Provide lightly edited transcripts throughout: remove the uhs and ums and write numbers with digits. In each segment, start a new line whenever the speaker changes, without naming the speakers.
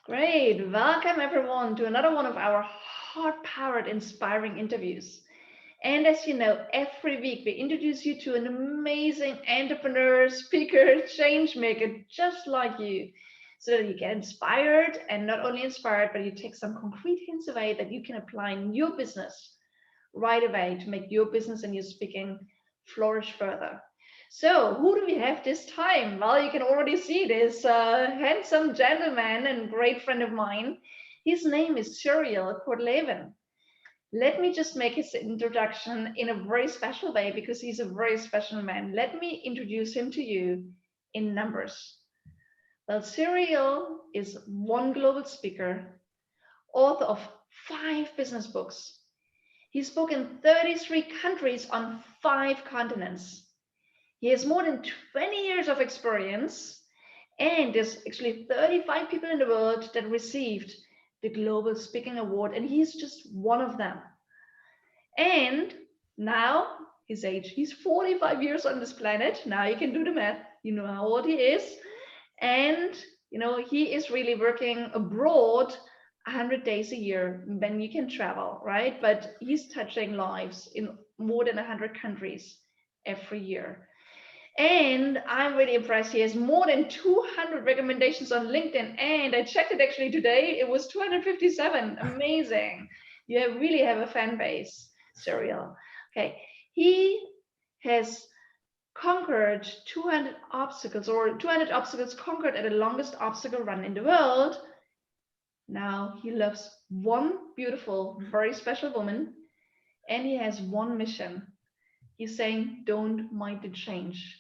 Great. Welcome everyone to another one of our heart-powered inspiring interviews. And as you know, every week we introduce you to an amazing entrepreneur, speaker, change maker just like you, so that you get inspired and not only inspired, but you take some concrete hints away that you can apply in your business right away to make your business and your speaking flourish further. So, who do we have this time? Well, you can already see this handsome gentleman and great friend of mine. His name is Cyriel Kortleven. Let me just make his introduction in a very special way because he's a very special man. Let me introduce him to you in numbers. Well, Cyriel is one global speaker, author of 5 business books. He spoke in 33 countries on 5 continents. He has more than 20 years of experience, and there's actually 35 people in the world that received the Global Speaking Award, and he's just one of them. And now his age, he's 45 years on this planet. Now you can do the math, you know how old he is. And he is really working abroad 100 days a year when you can travel, right? But he's touching lives in more than 100 countries every year. And I'm really impressed. He has more than 200 recommendations on LinkedIn. And I checked it actually today. It was 257. Amazing. You really have a fan base, Cyriel. Okay. He has conquered 200 obstacles, or 200 obstacles conquered at the longest obstacle run in the world. Now he loves one beautiful, very special woman, and he has one mission. He's saying, don't mind the change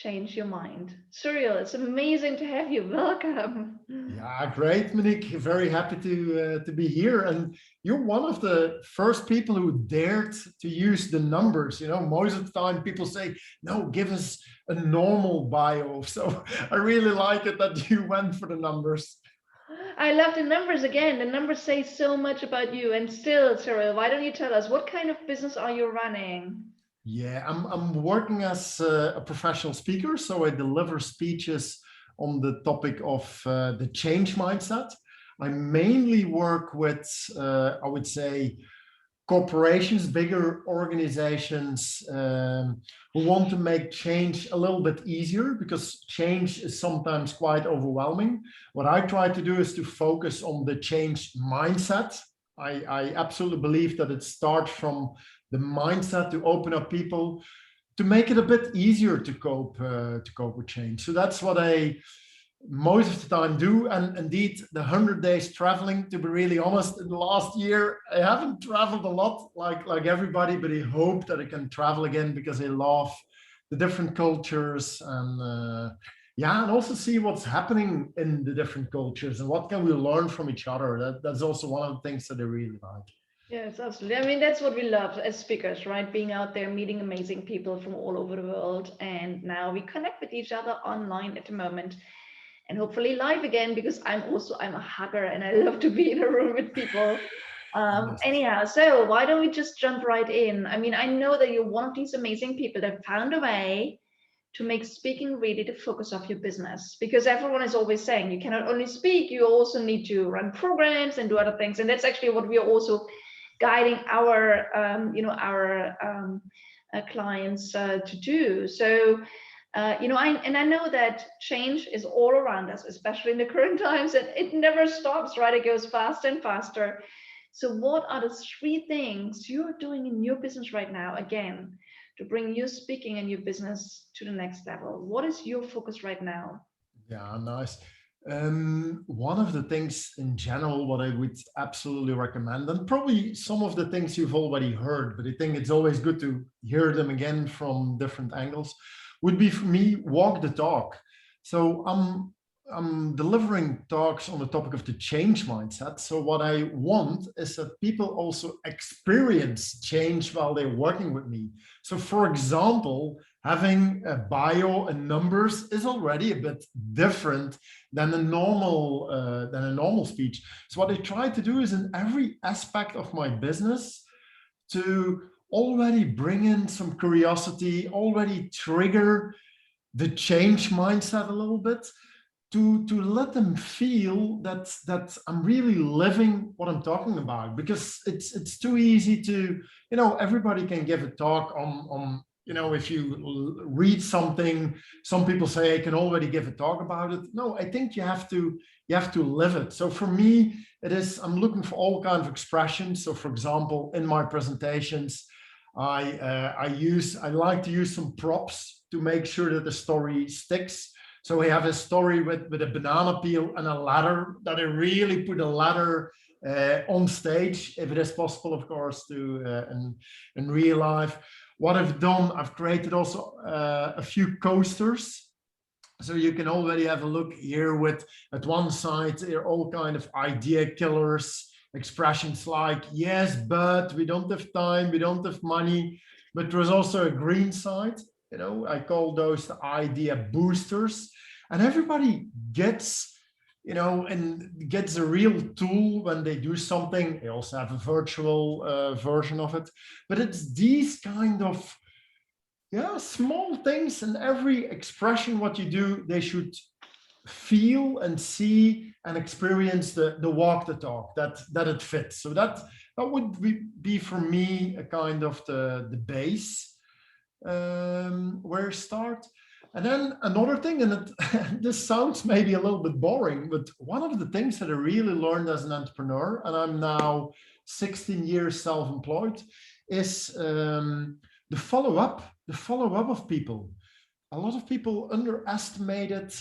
your mind. Cyriel, it's amazing to have you. Welcome.
Yeah, great, Monique. Very happy to be here. And you're one of the first people who dared to use the numbers. Most of the time people say, no, give us a normal bio. So I really like it that you went for the numbers.
I love the numbers again. The numbers say so much about you. And still, Cyriel, why don't you tell us what kind of business are you running?
Yeah, I'm working as a professional speaker, so I deliver speeches on the topic of the change mindset. I mainly work with, I would say, corporations, bigger organizations who want to make change a little bit easier because change is sometimes quite overwhelming. What I try to do is to focus on the change mindset. I absolutely believe that it starts from the mindset to open up people to make it a bit easier to cope with change. So that's what I most of the time do. And indeed, the 100 days traveling, to be really honest, in the last year, I haven't traveled a lot like everybody, but I hope that I can travel again because I love the different cultures and yeah, and also see what's happening in the different cultures and what can we learn from each other. That's also one of the things that I really like.
Yes, absolutely. I mean, that's what we love as speakers, right? Being out there, meeting amazing people from all over the world. And now we connect with each other online at the moment and hopefully live again because I'm a hugger and I love to be in a room with people.
Yes.
Anyhow, so why don't we just jump right in? I mean, I know that you're one of these amazing people that found a way to make speaking really the focus of your business, because everyone is always saying you cannot only speak, you also need to run programs and do other things. And that's actually what we are also guiding our clients to do. So I know that change is all around us, especially in the current times, and it never stops, right? It goes faster and faster. So what are the 3 things you're doing in your business right now, again, to bring your speaking and your business to the next level? What is your focus right now?
Yeah, nice. One of the things in general, what I would absolutely recommend, and probably some of the things you've already heard, but I think it's always good to hear them again from different angles, would be for me, walk the talk. So I'm delivering talks on the topic of the change mindset. So what I want is that people also experience change while they're working with me. So for example, having a bio and numbers is already a bit different than a normal speech. So what I try to do is in every aspect of my business to already bring in some curiosity, already trigger the change mindset a little bit, to let them feel that I'm really living what I'm talking about, because it's too easy to, everybody can give a talk on if you read something, some people say I can already give a talk about it. No, I think you have to live it. So for me, I'm looking for all kinds of expressions. So for example, in my presentations, I like to use some props to make sure that the story sticks. So we have a story with a banana peel and a ladder, that I really put a ladder on stage, if it is possible, of course, to in real life. What I've done, I've created also a few coasters. So you can already have a look here with, at one side, there are all kind of idea killers, expressions like, yes, but we don't have time, we don't have money. But there's also a green side, I call those the idea boosters. And everybody gets, and gets a real tool when they do something. They also have a virtual version of it. But it's these kind of, small things, and every expression, what you do, they should feel and see and experience the walk the talk, that it fits. So that would be for me a kind of the base where I start. And then another thing, and this sounds maybe a little bit boring, but one of the things that I really learned as an entrepreneur, and I'm now 16 years self-employed, is the follow-up of people. A lot of people underestimated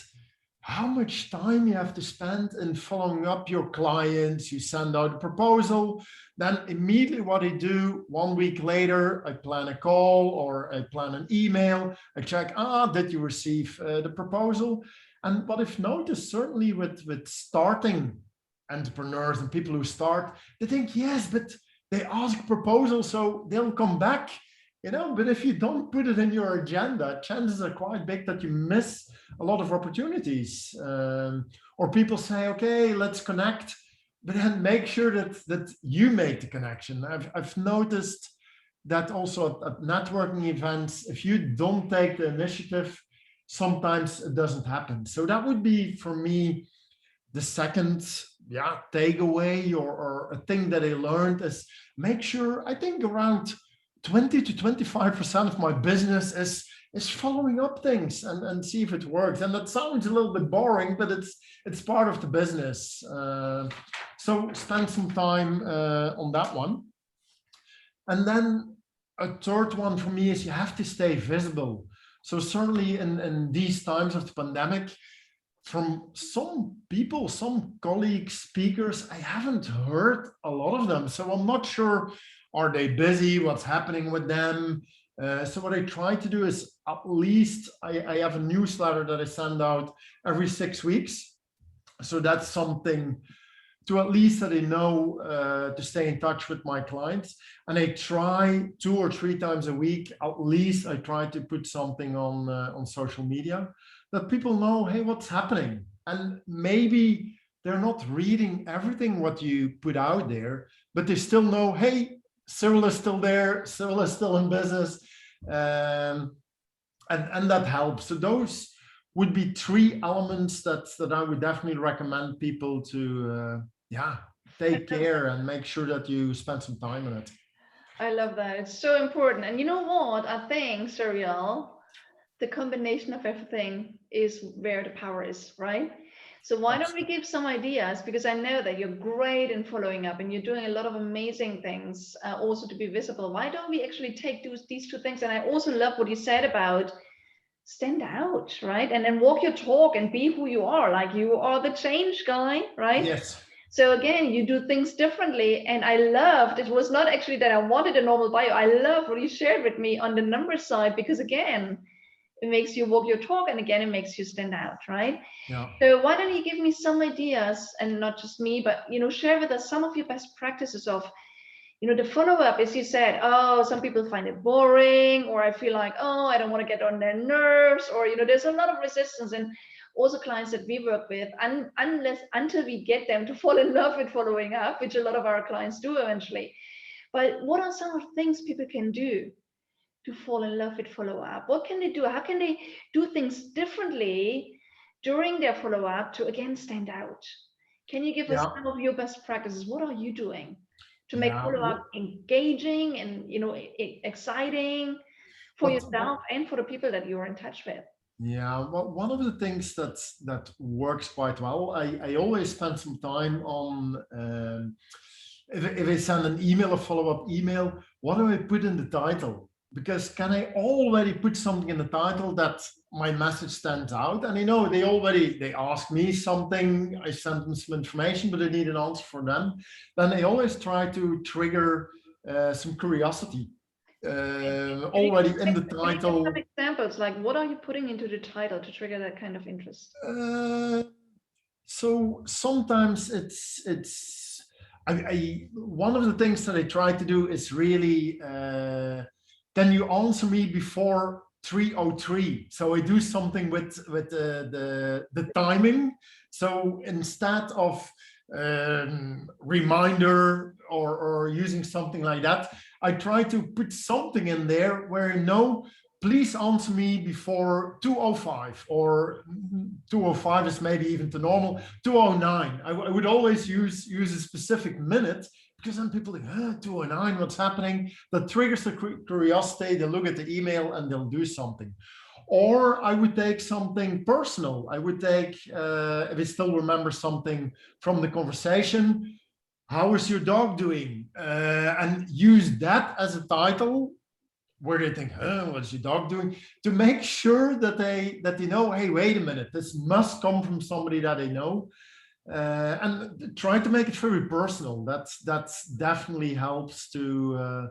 how much time you have to spend in following up your clients. You send out a proposal, then immediately what I do, 1 week later, I plan a call or I plan an email. I check, did you receive the proposal? And what I've noticed, certainly with starting entrepreneurs and people who start, they think, yes, but they ask proposal, so they'll come back. But if you don't put it in your agenda, chances are quite big that you miss a lot of opportunities. Or people say, okay, let's connect, but then make sure that you make the connection. I've noticed that also at networking events, if you don't take the initiative, sometimes it doesn't happen. So that would be for me the second takeaway or a thing that I learned is make sure, I think around 20 to 25% of my business is following up things and see if it works. And that sounds a little bit boring, but it's part of the business. So spend some time on that one. And then a third one for me is you have to stay visible. So certainly in these times of the pandemic, from some people, some colleagues, speakers, I haven't heard a lot of them. So I'm not sure, are they busy? What's happening with them? So what I try to do is at least I have a newsletter that I send out every 6 weeks. So that's something to at least that I know to stay in touch with my clients. And I try 2 or 3 times a week, at least I try to put something on social media that people know, hey, what's happening? And maybe they're not reading everything what you put out there, but they still know, hey, Cyriel is still there, Cyriel is still in business, and that helps. So those would be 3 elements that I would definitely recommend people to take care and make sure that you spend some time on it.
I love that. It's so important. And you know what? I think, Cyriel, the combination of everything is where the power is, right? So why don't we give some ideas? Because I know that you're great in following up and you're doing a lot of amazing things also to be visible. Why don't we actually take these 2 things? And I also love what you said about stand out, right? And then walk your talk and be who you are. Like you are the change guy, right?
Yes.
So again, you do things differently. And I loved, it was not actually that I wanted a normal bio. I love what you shared with me on the numbers side, because again, it makes you walk your talk, and again, it makes you stand out, right?
Yeah.
So why don't you give me some ideas, and not just me, but share with us some of your best practices of, the follow-up. As you said, some people find it boring, or I feel like, I don't want to get on their nerves, or there's a lot of resistance, and also clients that we work with, until we get them to fall in love with following up, which a lot of our clients do eventually. But what are some of the things people can do to fall in love with follow-up? What can they do? How can they do things differently during their follow-up to again stand out. Can you give us
Yeah.
some of your best practices? What are you doing to make
Yeah.
follow-up engaging and exciting for
What
yourself and for the people that you're in touch with?
Yeah, well, one of the things that works quite well, I always spend some time on if I send an email, a follow-up email, what do I put in the title? Because can I already put something in the title that my message stands out? And they ask me something, I send them some information, but I need an answer for them. Then I always try to trigger some curiosity already in the
Can you give some
title.
examples? Like, what are you putting into the title to trigger that kind of interest?
Uh, so sometimes it's one of the things that I try to do is really can you answer me before 3:03? So I do something with the timing. So instead of reminder or using something like that, I try to put something in there where please answer me before 2:05, or 2:05 is maybe even to normal, 2:09. I would always use a specific minute, because then people think, 2:09, what's happening? That triggers the curiosity. They look at the email and they'll do something. Or I would take something personal. I would take, if I still remember something from the conversation, how is your dog doing? And use that as a title where they think, what's your dog doing? To make sure that they know, hey, wait a minute, this must come from somebody that they know. And try to make it very personal. That's definitely helps to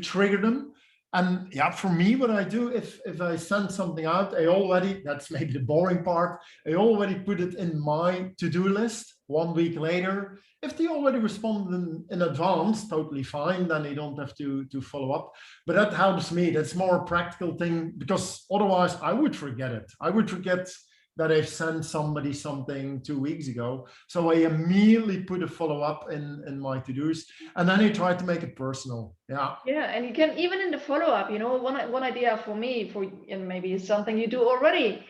trigger them. And yeah, for me, what I do, if I send something out, that's maybe the boring part, I already put it in my to-do list 1 week later. If they already respond in advance, totally fine, then they don't have to follow up. But that helps me. That's more a practical thing, because otherwise I would forget it. I would forget that I've sent somebody something 2 weeks ago. So I immediately put a follow-up in my to-dos, and then I try to make it personal. Yeah.
Yeah, and you can even in the follow-up, one idea for me, and maybe it's something you do already.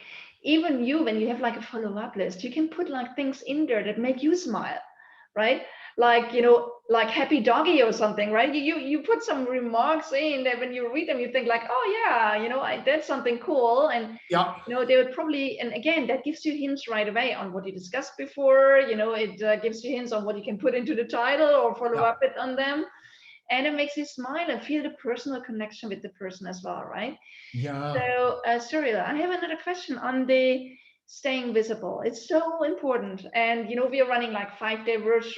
Even you, when you have like a follow-up list, you can put like things in there that make you smile, right? Like, like happy doggy or something, right? You put some remarks in that when you read them, you think like, oh yeah, I did something cool. And
Yeah.
they would probably, and again, that gives you hints right away on what you discussed before. It gives you hints on what you can put into the title or follow
Yeah.
up it on them. And it makes you smile and feel the personal connection with the person as well, right?
Yeah.
So, Cyriel, I have another question on the staying visible. It's so important. And, we are running like 5-day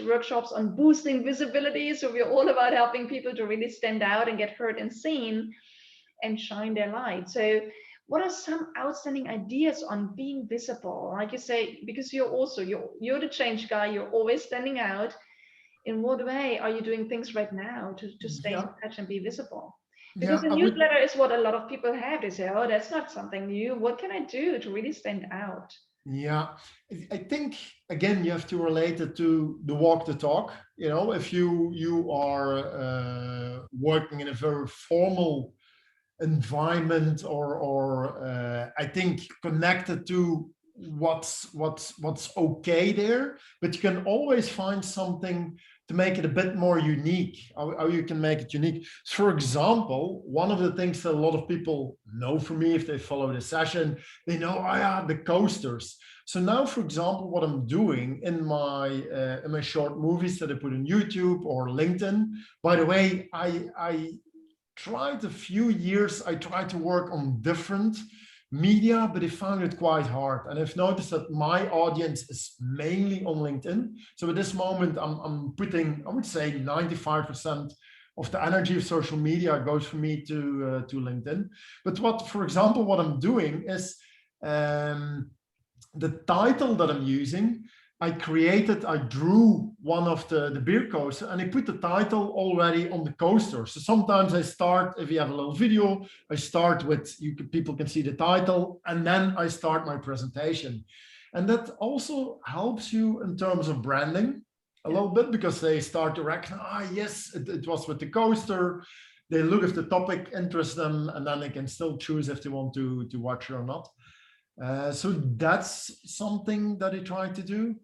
workshops on boosting visibility. So we're all about helping people to really stand out and get heard and seen and shine their light. So what are some outstanding ideas on being visible? Like you say, because you're the change guy, you're always standing out. In what way are you doing things right now to stay in
Yeah.
touch and be visible? Because
Yeah.
the
I would.
newsletter is what a lot of people have. They say, oh, that's not something new. What can I do to really stand out?
Yeah. I think again you have to relate it to the walk the talk. If you are working in a very formal environment, or I think connected to what's okay there, but you can always find something to make it a bit more unique. How you can make it unique. For example, one of the things that a lot of people know from me, if they follow the session, they know, oh yeah, the coasters. So now, for example, what I'm doing in my short movies that I put on YouTube or LinkedIn. By the way, I tried a few years, I tried to work on different media, but I found it quite hard. And I've noticed that my audience is mainly on LinkedIn. So at this moment, I'm putting, I would say 95% of the energy of social media goes for me to LinkedIn. But for example, what I'm doing is the title that I'm using, I drew one of the beer coaster, and I put the title already on the coaster. So sometimes I start, if you have a little video, I start with, people can see the title, and then I start my presentation. And that also helps you in terms of branding a little bit, because they start to recognize, yes, it was with the coaster. They look if the topic interests them, and then they can still choose if they want to watch it or not. So that's something that I try to do.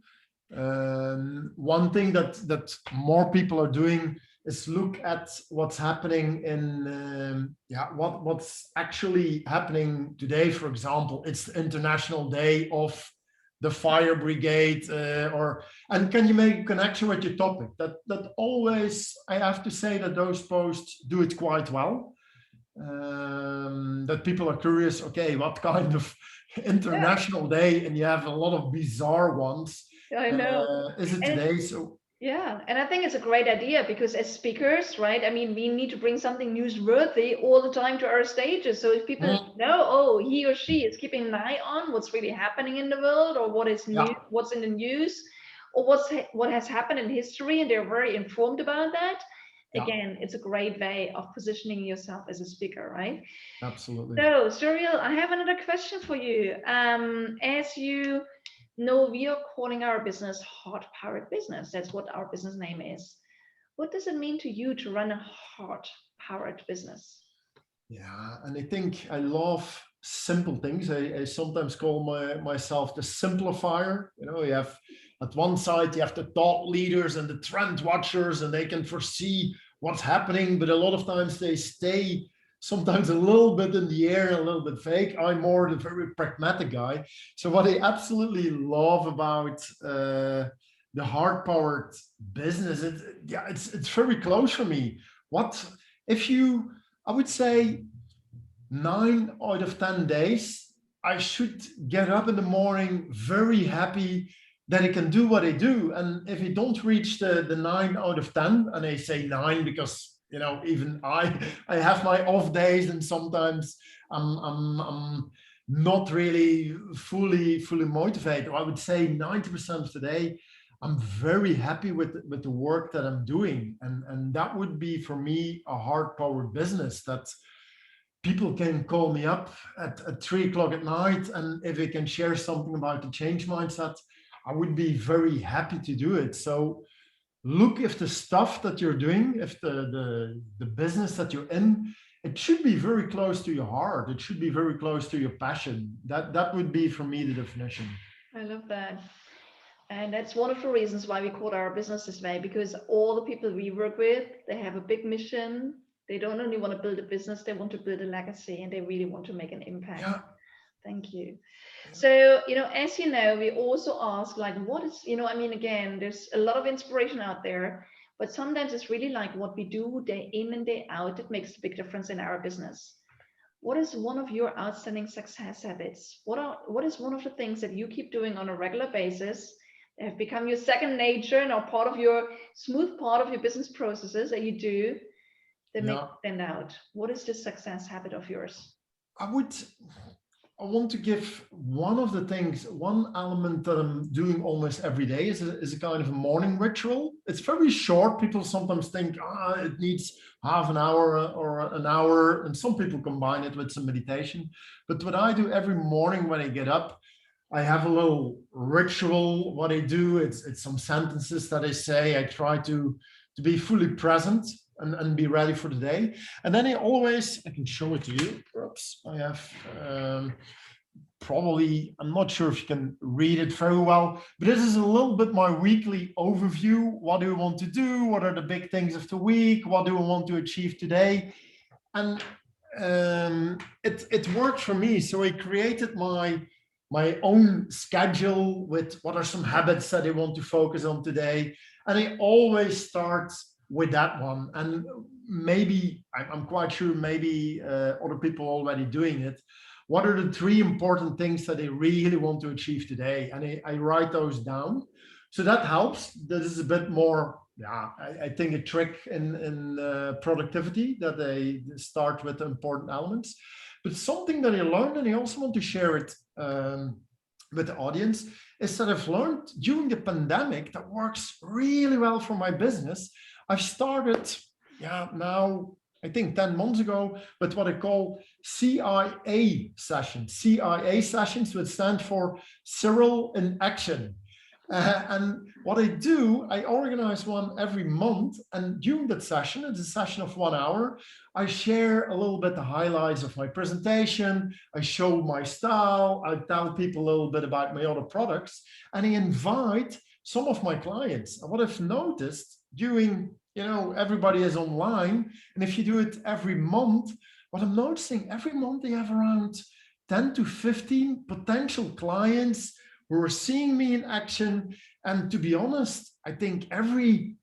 One thing that more people are doing is look at what's happening in what's actually happening today. For example, it's the International Day of the Fire Brigade, and can you make a connection with your topic? That always, I have to say that those posts do it quite well. That people are curious, okay, what kind of international day, and you have a lot of bizarre ones.
I know.
Is it
And
today? So
yeah, and I think it's a great idea because as speakers, right? I mean, we need to bring something newsworthy all the time to our stages. So if people know, oh, he or she is keeping an eye on what's really happening in the world, or what is new,
yeah,
what's in the news, or what has happened in history, and they're very informed about that.
yeah,
Again, it's a great way of positioning yourself as a speaker, right?
absolutely.
So, Cyriel, I have another question for you. As you know, we are calling our business Heart-Powered Business. That's what our business name is. What does it mean to you to run a heart-powered business?
Yeah, and I think I love simple things. I sometimes call myself the simplifier. You know, you have at one side you have the thought leaders and the trend watchers, and they can foresee what's happening, but a lot of times they stay sometimes a little bit in the air, a little bit vague. I'm more the very pragmatic guy. So what I absolutely love about the heart-powered business, it's very close for me. What if you I would say 9 out of 10 days, I should get up in the morning very happy that I can do what I do. And if I don't reach the 9 out of 10, and I say 9 because, you know, even I have my off days, and sometimes I'm not really fully motivated. I would say 90% of the day, I'm very happy with the work that I'm doing. And that would be for me a heart-powered business, that people can call me up at 3 o'clock at night, and if they can share something about the change mindset, I would be very happy to do it. So look, if the stuff that you're doing, if the business that you're in, it should be very close to your heart. It should be very close to your passion. That would be for me the definition.
I love that. And that's one of the reasons why we call our business this way, because all the people we work with, they have a big mission. They don't only want to build a business, they want to build a legacy, and they really want to make an impact.
Yeah.
Thank you. So, as you know, we also ask, like, what is, I mean, again, there's a lot of inspiration out there, but sometimes it's really like what we do day in and day out that makes a big difference in our business. What is one of your outstanding success habits? What is one of the things that you keep doing on a regular basis that have become your second nature and are part of your smooth part of your business processes that you do that make it stand out? What is this success habit of yours?
I want to give one of the things, one element that I'm doing almost every day is a kind of a morning ritual. It's very short. People sometimes think, it needs half an hour or an hour, and some people combine it with some meditation. But what I do every morning when I get up, I have a little ritual. What I do, it's some sentences that I say. I try to be fully present and be ready for the day. And then I can show it to you. Perhaps I have probably, I'm not sure if you can read it very well, but this is a little bit my weekly overview. What do I want to do? What are the big things of the week? What do I want to achieve today? And it worked for me. So I created my own schedule with what are some habits that I want to focus on today. And I always start with that one. And maybe, I'm quite sure, maybe other people already doing it. What are the 3 important things that I really want to achieve today? And I write those down. So that helps. This is a bit more, I think a trick in productivity, that they start with the important elements. But something that I learned, and I also want to share it with the audience, is that I've learned during the pandemic that works really well for my business. I've started, now I think 10 months ago, with what I call CIA sessions. CIA sessions would stand for Cyriel in Action. And what I do, I organize one every month. And during that session, it's a session of 1 hour, I share a little bit the highlights of my presentation. I show my style. I tell people a little bit about my other products. And I invite some of my clients. And what I've noticed during, everybody is online. And if you do it every month, what I'm noticing, every month they have around 10 to 15 potential clients who are seeing me in action. And to be honest, I think every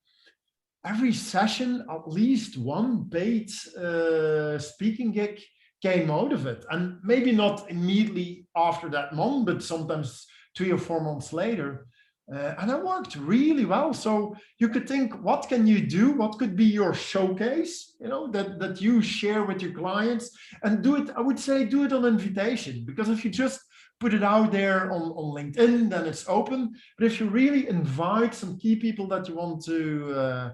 session, at least one paid speaking gig came out of it. And maybe not immediately after that month, but sometimes 3 or 4 months later. And it worked really well. So you could think, what can you do? What could be your showcase, that you share with your clients, and do it, I would say, do it on invitation. Because if you just put it out there on LinkedIn, then it's open. But if you really invite some key people that you want to,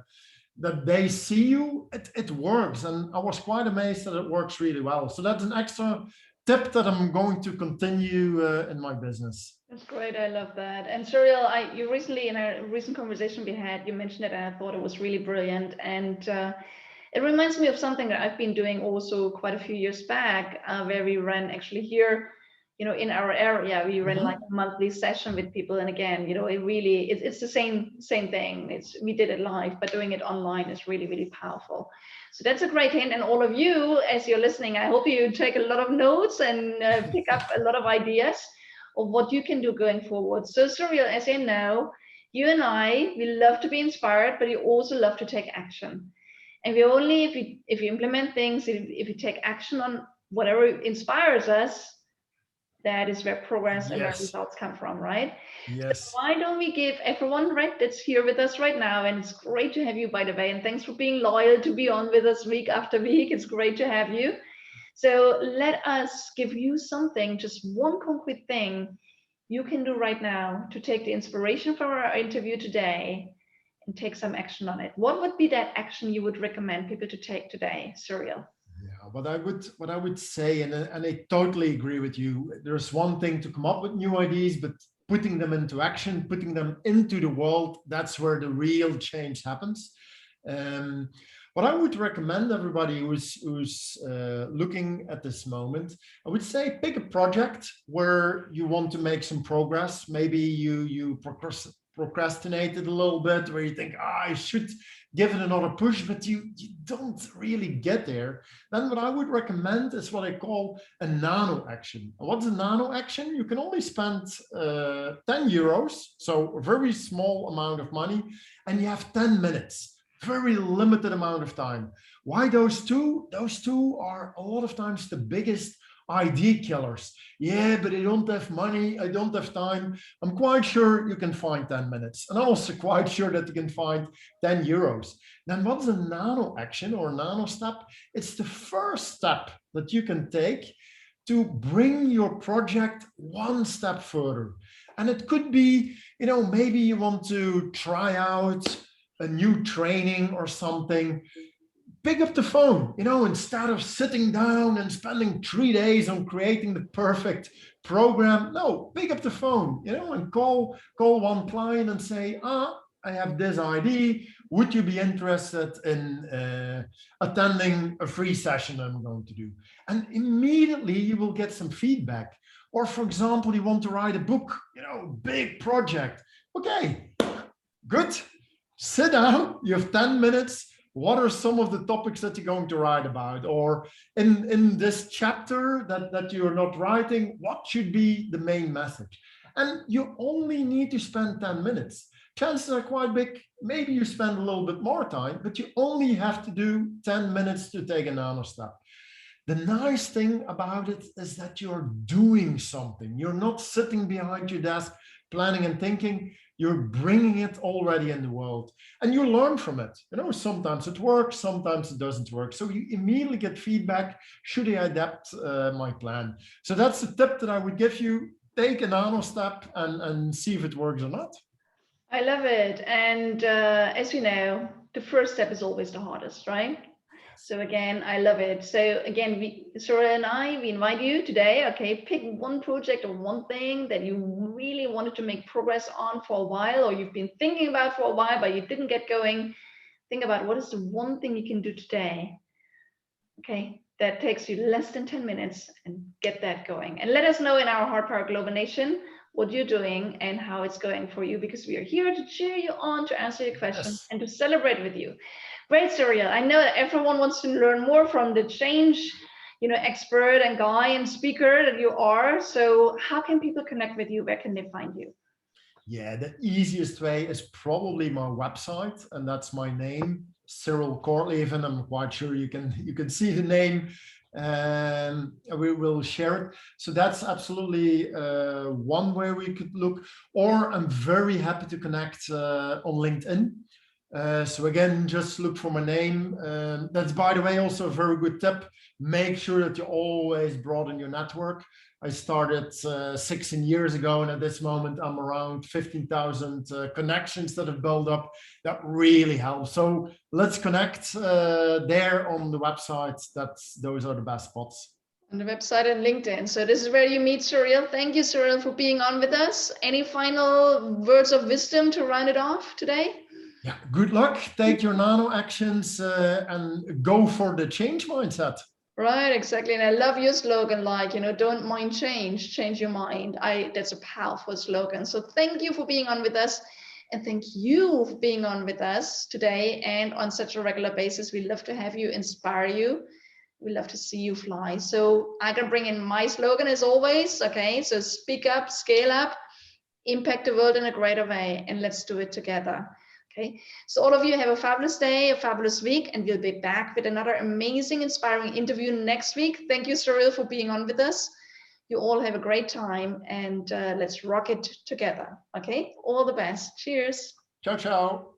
that they see you, it works. And I was quite amazed that it works really well. So that's an extra tip that I'm going to continue in my business.
That's great. I love that. And Cyriel, you recently, in a recent conversation we had, you mentioned it, and I thought it was really brilliant. And it reminds me of something that I've been doing also quite a few years back, where we ran actually here, in our area, we ran like a monthly session with people. And again, it's the same thing. We did it live, but doing it online is really, really powerful. So that's a great hint. And all of you, as you're listening, I hope you take a lot of notes and pick up a lot of ideas of what you can do going forward. So Cyriel, as you know, you and I, we love to be inspired, but we also love to take action. And we only, if you implement things, if you take action on whatever inspires us, that is where progress and where results come from, right?
Yes.
So why don't we give everyone, right, that's here with us right now, and it's great to have you, by the way, and thanks for being loyal to be on with us week after week. It's great to have you. So let us give you something, just one concrete thing you can do right now to take the inspiration from our interview today and take some action on it. What would be that action you would recommend people to take today, Cyriel?
Yeah, what I would say, and I totally agree with you. There's one thing to come up with new ideas, but putting them into action, putting them into the world, that's where the real change happens. What I would recommend everybody who's looking at this moment, I would say pick a project where you want to make some progress. Maybe you procrastinated a little bit, where you think, I should give it another push, but you don't really get there. Then what I would recommend is what I call a nano action. What's a nano action? You can only spend 10 euros, so a very small amount of money, and you have 10 minutes. Very limited amount of time. Why those two? Those two are a lot of times the biggest idea killers. Yeah, but I don't have money, I don't have time. I'm quite sure you can find 10 minutes. And I'm also quite sure that you can find 10 euros. Then what's a nano action or nano step? It's the first step that you can take to bring your project one step further. And it could be, maybe you want to try out a new training or something. Pick up the phone, instead of sitting down and spending 3 days on creating the perfect program. No, pick up the phone, and call one client and say, I have this idea. Would you be interested in attending a free session I'm going to do? And immediately you will get some feedback. Or for example, you want to write a book, big project. Okay, good. Sit down, you have 10 minutes. What are some of the topics that you're going to write about? Or in this chapter that you're not writing, what should be the main message? And you only need to spend 10 minutes. Chances are quite big. Maybe you spend a little bit more time, but you only have to do 10 minutes to take a nano step. The nice thing about it is that you're doing something. You're not sitting behind your desk, planning and thinking. You're bringing it already in the world, and you learn from it. Sometimes it works, sometimes it doesn't work. So you immediately get feedback. Should I adapt my plan? So that's the tip that I would give you. Take a nano step and see if it works or not.
I love it. And as you know, the first step is always the hardest, right? So again, I love it. So again, Cyriel and we invite you today, okay, pick one project or one thing that you really wanted to make progress on for a while, or you've been thinking about for a while, but you didn't get going. Think about what is the one thing you can do today, okay, that takes you less than 10 minutes, and get that going. And let us know in our HeartPowered Global Nation what you're doing and how it's going for you, because we are here to cheer you on, to answer your questions, and to celebrate with you. Great, Cyriel. I know that everyone wants to learn more from the change, expert and guy and speaker that you are. So how can people connect with you? Where can they find you?
Yeah, the easiest way is probably my website, and that's my name, Cyriel Kortleven. I'm quite sure you can see the name, and we will share it. So that's absolutely one way we could look. Or I'm very happy to connect on LinkedIn. So again, just look for my name. That's, by the way, also a very good tip. Make sure that you always broaden your network. I started 16 years ago, and at this moment, I'm around 15,000 connections that have built up. That really helps. So let's connect there on the website. Those are the best spots.
On the website and LinkedIn. So this is where you meet Cyriel. Thank you, Cyriel, for being on with us. Any final words of wisdom to round it off today?
Yeah, good luck. Take your nano actions and go for the change mindset.
Right, exactly. And I love your slogan, like, don't mind change, change your mind. That's a powerful slogan. So thank you for being on with us. And thank you for being on with us today and on such a regular basis. We love to have you, inspire you. We love to see you fly. So I can bring in my slogan as always. Okay, so speak up, scale up, impact the world in a greater way, and let's do it together. Okay, so all of you have a fabulous day, a fabulous week, and we'll be back with another amazing, inspiring interview next week. Thank you, Cyriel, for being on with us. You all have a great time, and let's rock it together. Okay, all the best. Cheers.
Ciao, ciao.